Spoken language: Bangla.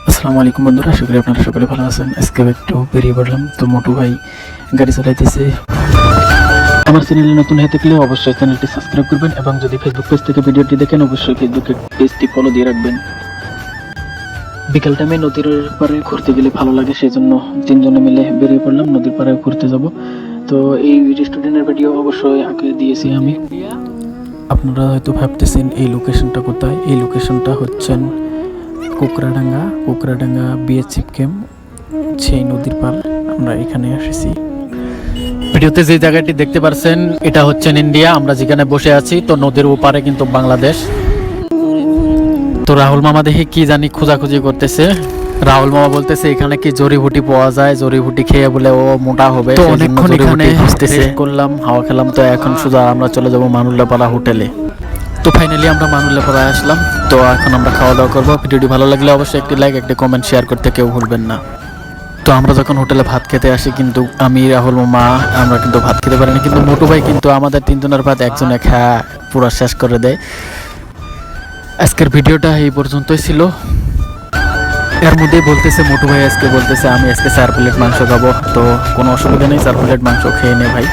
আসসালামু আলাইকুম বন্ধুরা, আশা করি আপনারা সকলে ভালো আছেন। আজকে একটু বেরিয়ে পড়লাম, তো মোটু ভাই গাড়ি চালাইতেছে। আমার চ্যানেলে নতুন হয়ে থাকলে অবশ্যই চ্যানেলটি সাবস্ক্রাইব করবেন এবং যদি ফেসবুক পেজ থেকে ভিডিওটি দেখেন অবশ্যই ফেসবুকের পেজটি ফলো দিয়ে রাখবেন। বিকাল টাইমে নদীর পাড়ে ঘুরতে গেলে ভালো লাগে, সেই জন্য তিনজনে মিলে বেরিয়ে পড়লাম, নদীর পাড়ে ঘুরতে যাব। তো এই রেস্টুরেন্টের ভিডিও অবশ্যই আগে দিয়েছি আমি। আপনারা হয়তো ভাবতেছেন এই লোকেশনটা কোথায়। এই লোকেশনটা হচ্ছেন কোকরাডাঙ্গা বিএসএফ ক্যাম্প, সেই নদীর পার আমরা এখানে এসেছি। ভিডিওতে যে জায়গাটি দেখতে পাচ্ছেন এটা হচ্ছেন ইন্ডিয়া, আমরা যেখানে বসে আছি। তো নদীর ওপারে কিন্তু বাংলাদেশ। তো রাহুল মামা দেখে কি জানি খোঁজাখুঁজি করতেছে। রাহুল মামা বলতেছে এখানে কি জড়িবুটি পাওয়া যায়, জড়িবুটি খেয়ে বলে ও মোটা হবে। তো অনেকক্ষণ এখানে রেস্ট করলাম, হাওয়া খেলাম। তো এখন সোজা আমরা চলে যাব মানুল্লাপাড়া হোটেলে। তো ফাইনালি আমরা মানুল্লাপাড়ায় আসলাম। তো এখন আমরা খাওয়া দাওয়া করবো। ভিডিওটি ভালো লাগলে অবশ্যই একটি লাইক, একটি কমেন্ট, শেয়ার করতে কেউ ভুলবেন না। তো আমরা যখন হোটেলে ভাত খেতে আসি, কিন্তু আমি, রাহুল মামা আমরা কিন্তু ভাত খেতে পারিনি, কিন্তু মোটু ভাই কিন্তু আমাদের তিনজনের ভাত একজনে খাওয়া পুরো শেষ করে দেয়। আজকের ভিডিওটা এই পর্যন্তই ছিল। এর মধ্যেই বলতেছে মোটু ভাই, আজকে বলতেছে আমি আজকে 4 প্লেট মাংস খাবো। তো কোনো অসুবিধা নেই, 4 প্লেট মাংস খেয়ে নে ভাই।